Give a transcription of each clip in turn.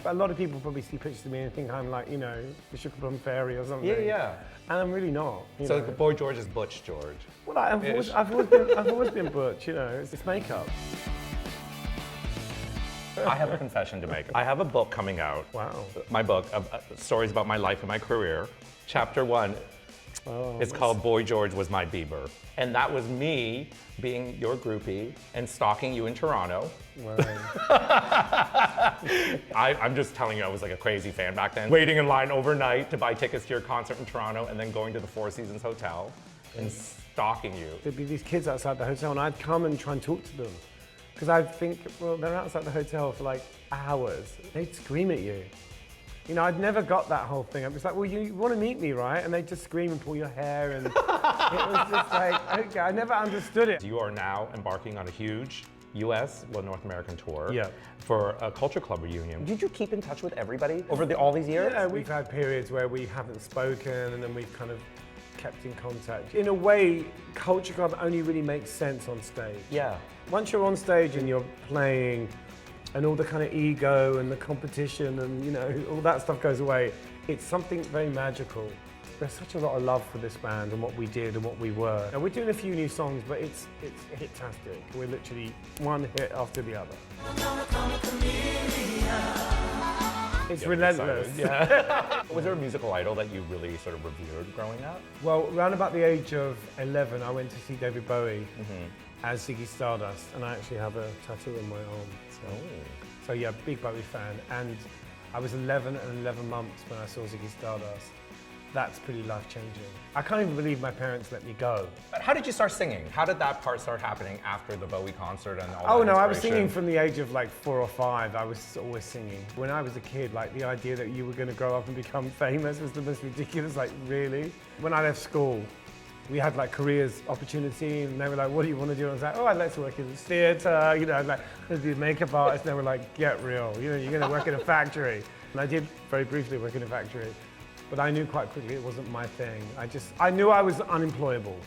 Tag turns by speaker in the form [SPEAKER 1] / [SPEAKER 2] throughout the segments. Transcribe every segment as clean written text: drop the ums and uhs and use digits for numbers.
[SPEAKER 1] But a lot of people probably see pictures of me and think I'm like, you know, the Sugar Plum Fairy or something.
[SPEAKER 2] Yeah, yeah.
[SPEAKER 1] And I'm really not.
[SPEAKER 2] So the Boy George is Butch George.
[SPEAKER 1] Well, I've always been Butch, you know, it's makeup.
[SPEAKER 2] I have a confession to make. I have a book coming out.
[SPEAKER 1] Wow.
[SPEAKER 2] My book of stories about my life and my career. Chapter 1 is called Boy George Was My Bieber. And that was me being your groupie and stalking you in Toronto.
[SPEAKER 1] Wow.
[SPEAKER 2] I'm just telling you, I was like a crazy fan back then. Waiting in line overnight to buy tickets to your concert in Toronto and then going to the Four Seasons Hotel and stalking you.
[SPEAKER 1] There'd be these kids outside the hotel and I'd come and try and talk to them. Because I'd think, well, they're outside the hotel for like hours. They'd scream at you. You know, I'd never got that whole thing. I was like, well, you want to meet me, right? And they'd just scream and pull your hair and it was just like, okay, I never understood it.
[SPEAKER 2] You are now embarking on a huge US, North American tour
[SPEAKER 1] Yeah.
[SPEAKER 2] for a Culture Club reunion. Did you keep in touch with everybody over all these years?
[SPEAKER 1] Yeah, we've had periods where we haven't spoken and then we've kind of kept in contact. In a way, Culture Club only really makes sense on stage.
[SPEAKER 2] Yeah.
[SPEAKER 1] Once you're on stage and you're playing and all the kind of ego and the competition and, you know, all that stuff goes away, it's something very magical. There's such a lot of love for this band and what we did and what we were. Now, we're doing a few new songs, but it's hit-tastic. We're literally one hit after the other. It's relentless.
[SPEAKER 2] Yeah. Was there a musical idol that you really sort of revered growing up?
[SPEAKER 1] Well, around about the age of 11, I went to see David Bowie as Ziggy Stardust, and I actually have a tattoo on my arm. So yeah, big Bowie fan. And I was 11 and 11 months when I saw Ziggy Stardust. That's pretty life-changing. I can't even believe my parents let me go.
[SPEAKER 2] But how did you start singing? How did that part start happening after the Bowie concert and all that?
[SPEAKER 1] Oh no, I was singing from the age of like 4 or 5. I was always singing. When I was a kid, like the idea that you were going to grow up and become famous was the most ridiculous, like really? When I left school, we had like careers opportunity and they were like, what do you want to do? And I was like, oh, I'd like to work in the theatre, you know, I'd like to be a makeup artist. And they were like, get real, you know, you're going to work in a factory. And I did very briefly work in a factory. But I knew quite quickly it wasn't my thing. I knew I was unemployable.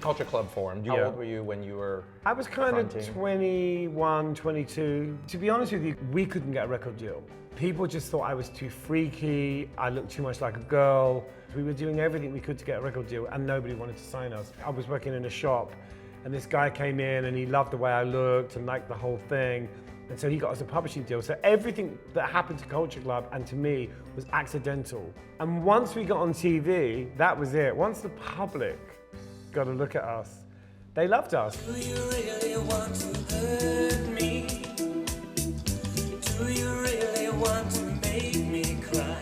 [SPEAKER 2] Culture Club formed. How old were you when you were
[SPEAKER 1] I was kind of 21, 22. To be honest with you, we couldn't get a record deal. People just thought I was too freaky, I looked too much like a girl. We were doing everything we could to get a record deal and nobody wanted to sign us. I was working in a shop and this guy came in and he loved the way I looked and liked the whole thing. And so he got us a publishing deal. So everything that happened to Culture Club and to me was accidental. And once we got on TV, that was it. Once the public got a look at us, they loved us.
[SPEAKER 3] Do you really want to hurt me? Do you really want to make me cry?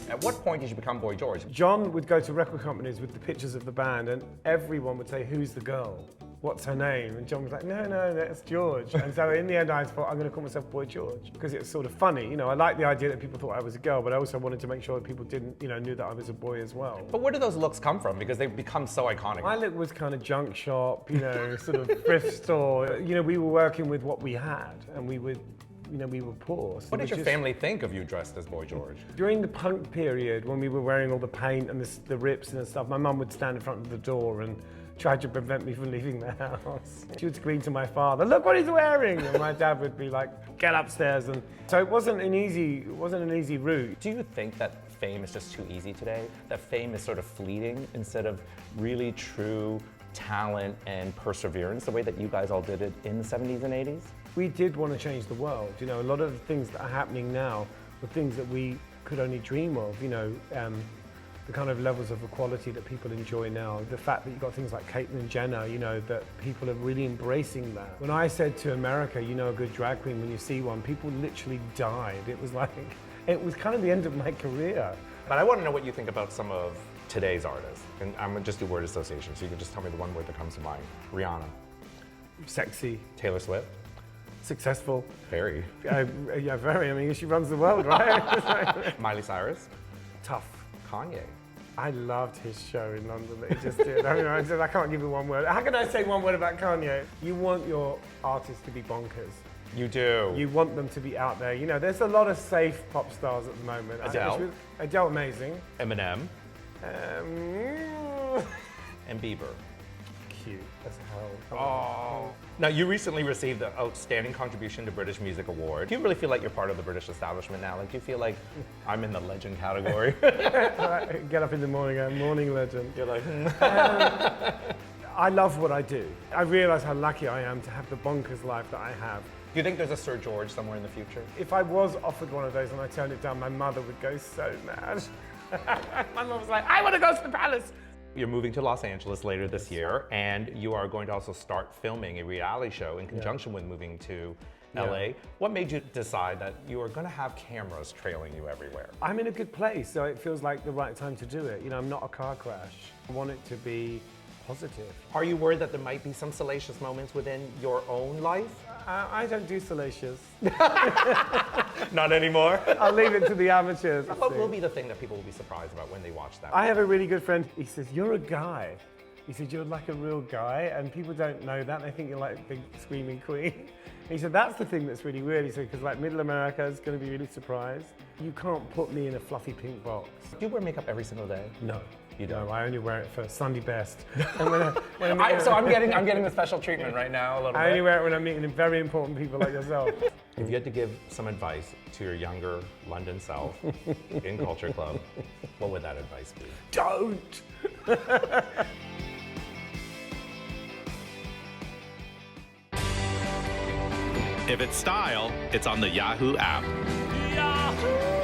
[SPEAKER 2] At what point did you become Boy George?
[SPEAKER 1] John would go to record companies with the pictures of the band and everyone would say, who's the girl? What's her name? And John was like, no, that's George. And so in the end, I thought, I'm going to call myself Boy George because it's sort of funny. You know, I like the idea that people thought I was a girl, but I also wanted to make sure that people didn't, you know, knew that I was a boy as well.
[SPEAKER 2] But where do those looks come from? Because they've become so iconic.
[SPEAKER 1] My look was kind of junk shop, you know, sort of thrift store. You know, we were working with what we had and we would, you know, we were poor. So
[SPEAKER 2] what did your family think of you dressed as Boy George?
[SPEAKER 1] During the punk period, when we were wearing all the paint and the rips and stuff, my mum would stand in front of the door and tried to prevent me from leaving the house. She would scream to my father, look what he's wearing! And my dad would be like, get upstairs. And so it wasn't an easy route.
[SPEAKER 2] Do you think that fame is just too easy today? That fame is sort of fleeting instead of really true talent and perseverance, the way that you guys all did it in the 70s and 80s?
[SPEAKER 1] We did want to change the world. You know, a lot of the things that are happening now were things that we could only dream of, you know, the kind of levels of equality that people enjoy now, the fact that you've got things like Caitlyn Jenner, you know, that people are really embracing that. When I said to America, you know a good drag queen when you see one, people literally died. It was like, it was kind of the end of my career.
[SPEAKER 2] But I want to know what you think about some of today's artists. And I'm going to just do word association, so you can just tell me the one word that comes to mind. Rihanna.
[SPEAKER 1] Sexy.
[SPEAKER 2] Taylor Swift.
[SPEAKER 1] Successful.
[SPEAKER 2] Very.
[SPEAKER 1] Yeah, very. I mean, she runs the world, right?
[SPEAKER 2] Miley Cyrus.
[SPEAKER 1] Tough.
[SPEAKER 2] Kanye.
[SPEAKER 1] I loved his show in London that he just did. I mean, I can't give you one word. How can I say one word about Kanye? You want your artists to be bonkers.
[SPEAKER 2] You do.
[SPEAKER 1] You want them to be out there. You know, there's a lot of safe pop stars at the moment.
[SPEAKER 2] Adele.
[SPEAKER 1] Adele, amazing.
[SPEAKER 2] Eminem. And Bieber.
[SPEAKER 1] Cute as hell.
[SPEAKER 2] Oh. Now, you recently received the Outstanding Contribution to British Music Award. Do you really feel like you're part of the British establishment now? Like, do you feel like I'm in the legend category?
[SPEAKER 1] Get up in the morning, I'm morning legend.
[SPEAKER 2] You're like,
[SPEAKER 1] I love what I do. I realize how lucky I am to have the bonkers life that I have.
[SPEAKER 2] do you think there's a Sir George somewhere in the future?
[SPEAKER 1] If I was offered one of those and I turned it down, my mother would go so mad. My mum was like, I want to go to the palace.
[SPEAKER 2] You're moving to Los Angeles later this year, and you are going to also start filming a reality show in conjunction with moving to LA. What made you decide that you were going to have cameras trailing you everywhere?
[SPEAKER 1] I'm in a good place, so it feels like the right time to do it. You know, I'm not a car crash. I want it to be positive.
[SPEAKER 2] Are you worried that there might be some salacious moments within your own life?
[SPEAKER 1] I don't do salacious.
[SPEAKER 2] Not anymore.
[SPEAKER 1] I'll leave it to the amateurs.
[SPEAKER 2] What will be the thing that people will be surprised about when they watch that?
[SPEAKER 1] I have a really good friend. He says, you're a guy. He said, you're like a real guy, and people don't know that. They think you're like a big screaming queen. He said, that's the thing that's really weird. He said, because like middle America is going to be really surprised. You can't put me in a fluffy pink box.
[SPEAKER 2] Do you wear makeup every single day?
[SPEAKER 1] No.
[SPEAKER 2] You don't?
[SPEAKER 1] No, I only wear it for Sunday best. And
[SPEAKER 2] So I'm getting the special treatment right now a little
[SPEAKER 1] I only
[SPEAKER 2] bit.
[SPEAKER 1] wear it when I'm meeting very important people like yourself.
[SPEAKER 2] If you had to give some advice to your younger London self in Culture Club, what would that advice be?
[SPEAKER 1] Don't!
[SPEAKER 4] If it's style, it's on the Yahoo app.
[SPEAKER 1] Yahoo!